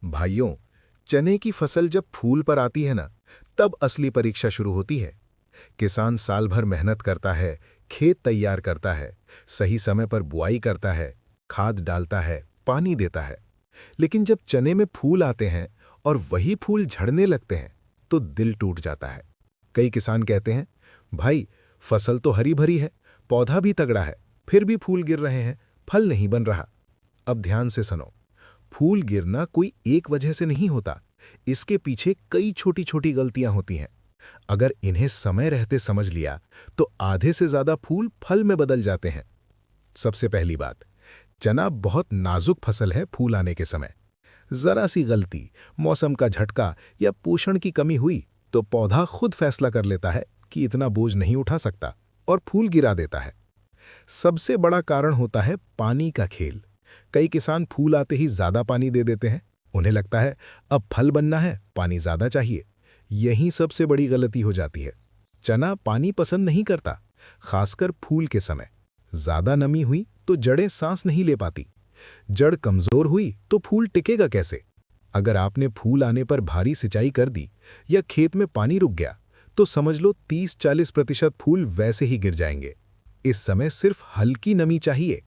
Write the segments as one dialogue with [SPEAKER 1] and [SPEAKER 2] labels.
[SPEAKER 1] भाइयों, चने की फसल जब फूल पर आती है ना, तब असली परीक्षा शुरू होती है। किसान साल भर मेहनत करता है, खेत तैयार करता है, सही समय पर बुआई करता है, खाद डालता है, पानी देता है। लेकिन जब चने में फूल आते हैं और वही फूल झड़ने लगते हैं, तो दिल टूट जाता है। कई किसान कहते हैं, भाई, फसल तो हरी भरी है, पौधा भी तगड़ा है, फिर भी फूल गिर रहे हैं, फल नहीं बन रहा। अब ध्यान से सुनो, फूल गिरना कोई एक वजह से नहीं होता। इसके पीछे कई छोटी छोटी गलतियां होती हैं। अगर इन्हें समय रहते समझ लिया, तो आधे से ज्यादा फूल फल में बदल जाते हैं। सबसे पहली बात, चना बहुत नाजुक फसल है। फूल आने के समय जरा सी गलती, मौसम का झटका या पोषण की कमी हुई तो पौधा खुद फैसला कर लेता है कि इतना बोझ नहीं उठा सकता और फूल गिरा देता है। सबसे बड़ा कारण होता है पानी का खेल। कई किसान फूल आते ही ज्यादा पानी दे देते हैं। उन्हें लगता है अब फल बनना है, पानी ज्यादा चाहिए। यही सबसे बड़ी गलती हो जाती है। चना पानी पसंद नहीं करता, खासकर फूल के समय। ज्यादा नमी हुई तो जड़ें सांस नहीं ले पाती। जड़ कमजोर हुई तो फूल टिकेगा कैसे? अगर आपने फूल आने पर भारी सिंचाई कर दी या खेत में पानी रुक गया, तो समझ लो 30-40% फूल वैसे ही गिर जाएंगे। इस समय सिर्फ हल्की नमी चाहिए,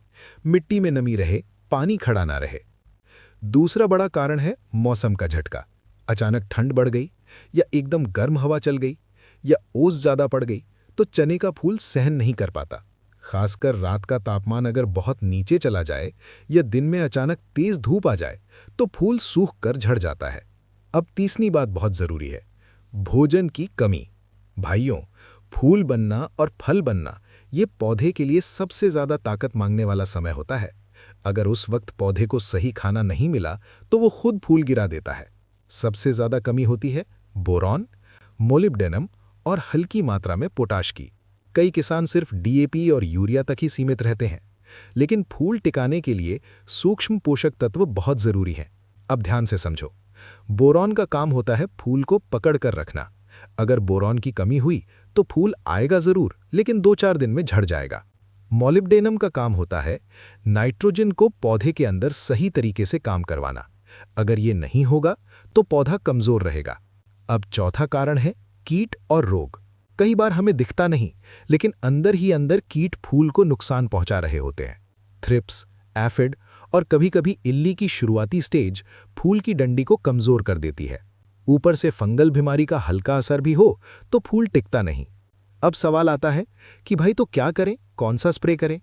[SPEAKER 1] मिट्टी में नमी रहे, पानी खड़ा ना रहे। दूसरा बड़ा कारण है मौसम का झटका। अचानक ठंड बढ़ गई या एकदम गर्म हवा चल गई या ओस ज्यादा पड़ गई तो चने का फूल सहन नहीं कर पाता। खासकर रात का तापमान अगर बहुत नीचे चला जाए या दिन में अचानक तेज धूप आ जाए तो फूल सूख कर झड़ जाता है। अब तीसरी बात बहुत जरूरी है, भोजन की कमी। भाइयों, फूल बनना और फल बनना ये पौधे के लिए सबसे ज्यादा ताकत मांगने वाला समय होता है। अगर उस वक्त पौधे को सही खाना नहीं मिला तो वो खुद फूल गिरा देता है। सबसे ज्यादा कमी होती है बोरॉन, मोलिब्डेनम और हल्की मात्रा में पोटाश की। कई किसान सिर्फ डीएपी और यूरिया तक ही सीमित रहते हैं, लेकिन फूल टिकाने के लिए सूक्ष्म पोषक तत्व बहुत जरूरी हैं। अब ध्यान से समझो, बोरॉन का काम होता है फूल को पकड़ कर रखना। अगर बोरॉन की कमी हुई तो फूल आएगा जरूर, लेकिन 2-4 दिन में झड़ जाएगा। मॉलिब्डेनम का काम होता है नाइट्रोजन को पौधे के अंदर सही तरीके से काम करवाना। अगर ये नहीं होगा तो पौधा कमजोर रहेगा। अब चौथा कारण है कीट और रोग। कई बार हमें दिखता नहीं, लेकिन अंदर ही अंदर कीट फूल को नुकसान पहुंचा रहे होते हैं। थ्रिप्स, एफिड और कभी-कभी इल्ली की शुरुआती स्टेज फूल की डंडी को कमजोर कर देती है। ऊपर से फंगल बीमारी का हल्का असर भी हो तो फूल टिकता नहीं। अब सवाल आता है कि भाई, तो क्या करें, कौन सा स्प्रे करें?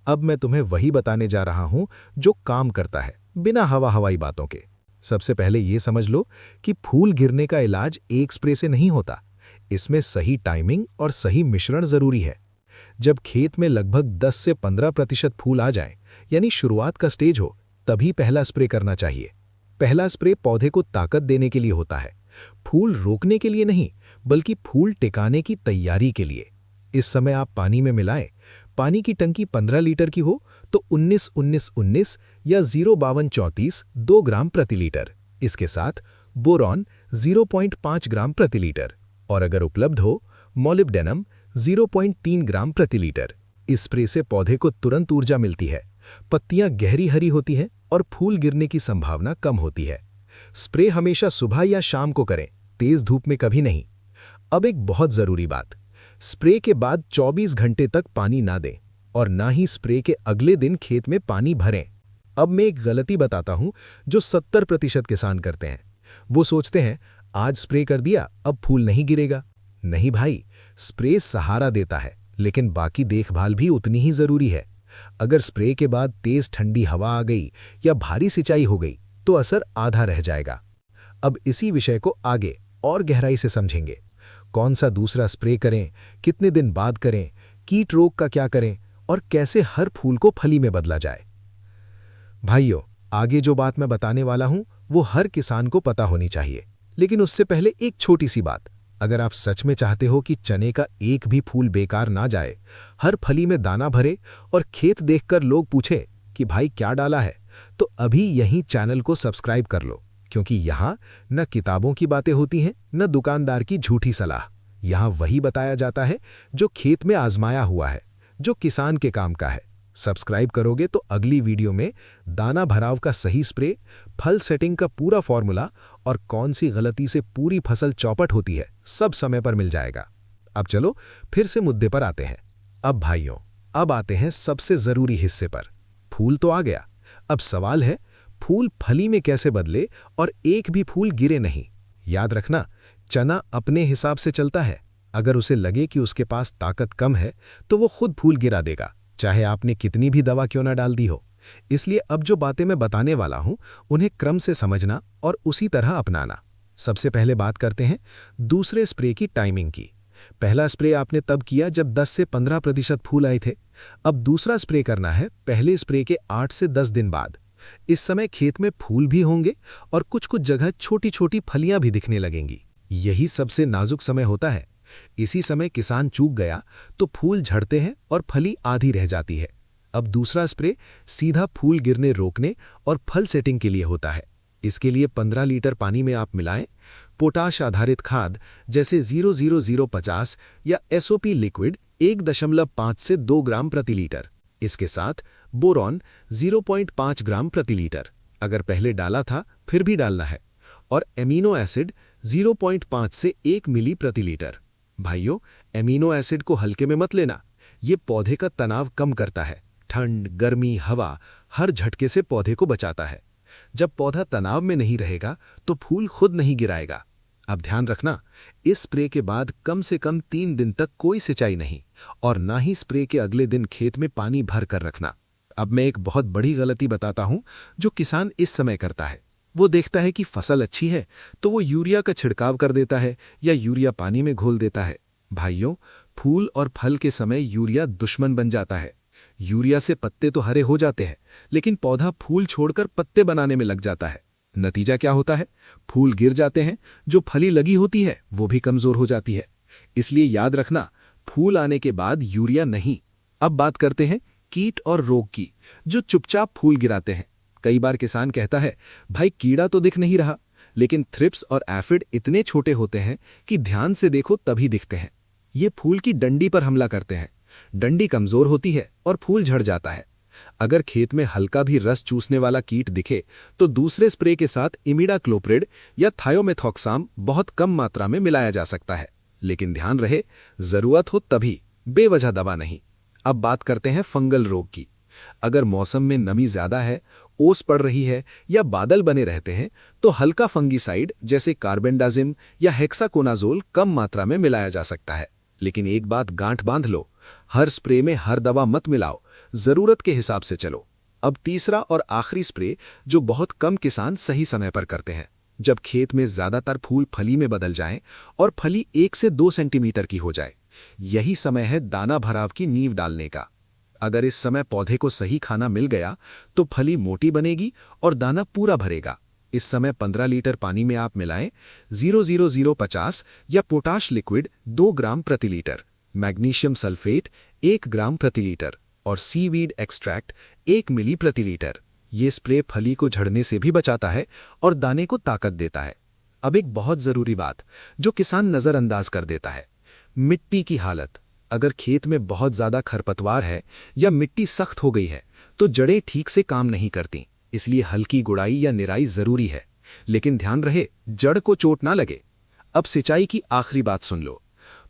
[SPEAKER 1] अब मैं तुम्हें वही बताने जा रहा हूं जो काम करता है, बिना हवाई बातों के। सबसे पहले ये समझ लो कि फूल गिरने का इलाज एक स्प्रे से नहीं होता। इसमें सही टाइमिंग और सही मिश्रण जरूरी है। जब खेत में लगभग 10 से 15% फूल आ जाएं, यानी शुरुआत का स्टेज हो, तभी पहला स्प्रे करना चाहिए। पहला स्प्रे पौधे को ताकत देने के लिए होता है, फूल रोकने के लिए नहीं, बल्कि फूल टिकाने की तैयारी के लिए। इस समय आप पानी में मिलाएं। पानी की टंकी 15 लीटर की हो तो 19-19-19 या 052-34 2 ग्राम प्रति लीटर। इसके साथ बोरॉन 0.5 ग्राम प्रति लीटर और अगर उपलब्ध हो मॉलिब्डेनम 0.3 ग्राम प्रति लीटर। इस स्प्रे से पौधे को तुरंत ऊर्जा मिलती है, पत्तियां गहरी हरी होती हैं और फूल गिरने की संभावना कम होती है। स्प्रे हमेशा सुबह या शाम को करें, तेज धूप में कभी नहीं। अब एक बहुत जरूरी बात, स्प्रे के बाद 24 घंटे तक पानी ना दें और ना ही स्प्रे के अगले दिन खेत में पानी भरें। अब मैं एक गलती बताता हूं जो 70% किसान करते हैं। वो सोचते हैं आज स्प्रे कर दिया, अब फूल नहीं गिरेगा। नहीं भाई, स्प्रे सहारा देता है, लेकिन बाकी देखभाल भी उतनी ही जरूरी है। अगर स्प्रे के बाद तेज ठंडी हवा आ गई या भारी सिंचाई हो गई तो असर आधा रह जाएगा। अब इसी विषय को आगे और गहराई से समझेंगे। कौन सा दूसरा स्प्रे करें, कितने दिन बाद करें, कीट रोग का क्या करें और कैसे हर फूल को फली में बदला जाए। भाइयों, आगे जो बात मैं बताने वाला हूं वो हर किसान को पता होनी चाहिए, लेकिन उससे पहले एक छोटी सी बात। अगर आप सच में चाहते हो कि चने का एक भी फूल बेकार ना जाए, हर फली में दाना भरे और खेत देखकर लोग पूछे कि भाई क्या डाला है, तो अभी यहीं चैनल को सब्सक्राइब कर लो, क्योंकि यहाँ न किताबों की बातें होती हैं न दुकानदार की झूठी सलाह। यहाँ वही बताया जाता है जो खेत में आजमाया हुआ है, जो किसान के काम का है। सब्सक्राइब करोगे तो अगली वीडियो में दाना भराव का सही स्प्रे, फल सेटिंग का पूरा फॉर्मूला और कौन सी गलती से पूरी फसल चौपट होती है, सब समय पर मिल जाएगा। अब चलो फिर से मुद्दे पर आते हैं। अब भाइयों, अब आते हैं सबसे जरूरी हिस्से पर। फूल तो आ गया, अब सवाल है फूल फली में कैसे बदले और एक भी फूल गिरे नहीं। याद रखना, चना अपने हिसाब से चलता है। अगर उसे लगे कि उसके पास ताकत कम है तो वो खुद फूल गिरा देगा, चाहे आपने कितनी भी दवा क्यों ना डाल दी हो। इसलिए अब जो बातें मैं बताने वाला हूं उन्हें क्रम से समझना और उसी तरह अपनाना। सबसे पहले बात करते हैं दूसरे स्प्रे की टाइमिंग की। पहला स्प्रे आपने तब किया जब 10 से 15% फूल आए थे। अब दूसरा स्प्रे करना है पहले स्प्रे के 8 से 10 दिन बाद। इस समय खेत में फूल भी होंगे और कुछ कुछ जगह छोटी छोटी फलियां भी दिखने लगेंगी। यही सबसे नाजुक समय होता है। इसी समय किसान चूक गया तो फूल झड़ते हैं और फली आधी रह जाती है। अब दूसरा स्प्रे सीधा फूल गिरने रोकने और फल सेटिंग के लिए होता है। इसके लिए 15 लीटर पानी में आप मिलाएं पोटाश आधारित खाद जैसे 00050 या एसओपी लिक्विड 1.5 से 2 ग्राम प्रति लीटर। इसके साथ बोरॉन 0.5 ग्राम प्रति लीटर, अगर पहले डाला था फिर भी डालना है, और एमिनो एसिड 0.5 से 1 मिली प्रति लीटर। भाइयों, एमिनो एसिड को हल्के में मत लेना, ये पौधे का तनाव कम करता है। ठंड, गर्मी, हवा हर झटके से पौधे को बचाता है। जब पौधा तनाव में नहीं रहेगा तो फूल खुद नहीं गिराएगा। अब ध्यान रखना, इस स्प्रे के बाद कम से कम 3 दिन तक कोई सिंचाई नहीं और ना ही स्प्रे के अगले दिन खेत में पानी भर कर रखना। अब मैं एक बहुत बड़ी गलती बताता हूं जो किसान इस समय करता है। वो देखता है कि फसल अच्छी है तो वो यूरिया का छिड़काव कर देता है या यूरिया पानी में घोल देता है। भाइयों, फूल और फल के समय यूरिया दुश्मन बन जाता है। यूरिया से पत्ते तो हरे हो जाते हैं, लेकिन पौधा फूल छोड़कर पत्ते बनाने में लग जाता है। नतीजा क्या होता है? फूल गिर जाते हैं, जो फली लगी होती है वो भी कमजोर हो जाती है। इसलिए याद रखना, फूल आने के बाद यूरिया नहीं। अब बात करते हैं कीट और रोग की, जो चुपचाप फूल गिराते हैं। कई बार किसान कहता है, भाई कीड़ा तो दिख नहीं रहा, लेकिन थ्रिप्स और एफिड इतने छोटे होते हैं कि ध्यान से देखो तभी दिखते हैं। ये फूल की डंडी पर हमला करते हैं। डंडी कमजोर होती है और फूल झड़ जाता है। अगर खेत में हल्का भी रस चूसने वाला कीट दिखे तो दूसरे स्प्रे के साथ इमिडाक्लोप्रिड या थायोमेथॉक्साम बहुत कम मात्रा में मिलाया जा सकता है, लेकिन ध्यान रहे, जरूरत हो तभी, बेवजह दवा नहीं। अब बात करते हैं फंगल रोग की। अगर मौसम में नमी ज्यादा है, ओस पड़ रही है या बादल बने रहते हैं तो हल्का फंगीसाइड जैसे कार्बेंडाजिम या हेक्साकोनाजोल कम मात्रा में मिलाया जा सकता है। लेकिन एक बात गांठ बांध लो, हर स्प्रे में हर दवा मत मिलाओ, जरूरत के हिसाब से चलो। अब तीसरा और आखिरी स्प्रे जो बहुत कम किसान सही समय पर करते हैं, जब खेत में ज्यादातर फूल फली में बदल जाएं और फली 1 से 2 सेंटीमीटर की हो जाए। यही समय है दाना भराव की नींव डालने का। अगर इस समय पौधे को सही खाना मिल गया तो फली मोटी बनेगी और दाना पूरा भरेगा। इस समय 15 लीटर पानी में आप मिलाएं 00050 या पोटाश लिक्विड 2 ग्राम प्रति लीटर, मैग्नीशियम सल्फेट 1 ग्राम प्रति लीटर और सीवीड एक्सट्रैक्ट 1 मिली प्रति लीटर। ये स्प्रे फली को झड़ने से भी बचाता है और दाने को ताकत देता है। अब एक बहुत जरूरी बात जो किसान नजरअंदाज कर देता है, मिट्टी की हालत। अगर खेत में बहुत ज्यादा खरपतवार है या मिट्टी सख्त हो गई है तो जड़ें ठीक से काम नहीं करती, इसलिए हल्की गुड़ाई या निराई जरूरी है। लेकिन ध्यान रहे, जड़ को चोट ना लगे। अब सिंचाई की आखिरी बात सुन लो।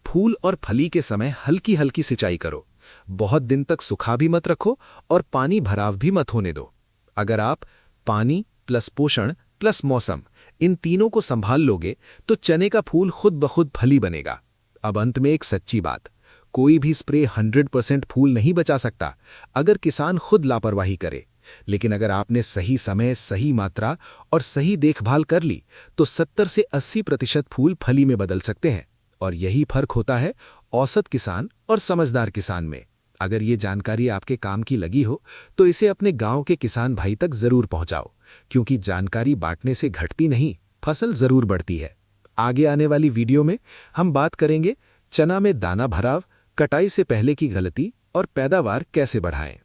[SPEAKER 1] फूल और फली के समय हल्की हल्की सिंचाई करो, बहुत दिन तक सुखा भी मत रखो और पानी भराव भी मत होने दो। अगर आप पानी प्लस पोषण प्लस मौसम इन तीनों को संभाल लोगे तो चने का फूल खुद ब खुद फली बनेगा। अब अंत में एक सच्ची बात, कोई भी स्प्रे 100% फूल नहीं बचा सकता अगर किसान खुद लापरवाही करे। लेकिन अगर आपने सही समय, सही मात्रा और सही देखभाल कर ली तो 70 से 80% फूल फली में बदल सकते हैं। और यही फर्क होता है औसत किसान और समझदार किसान में। अगर ये जानकारी आपके काम की लगी हो तो इसे अपने गांव के किसान भाई तक जरूर पहुंचाओ, क्योंकि जानकारी बांटने से घटती नहीं, फसल जरूर बढ़ती है। आगे आने वाली वीडियो में हम बात करेंगे चना में दाना भराव, कटाई से पहले की गलती और पैदावार कैसे बढ़ाएं।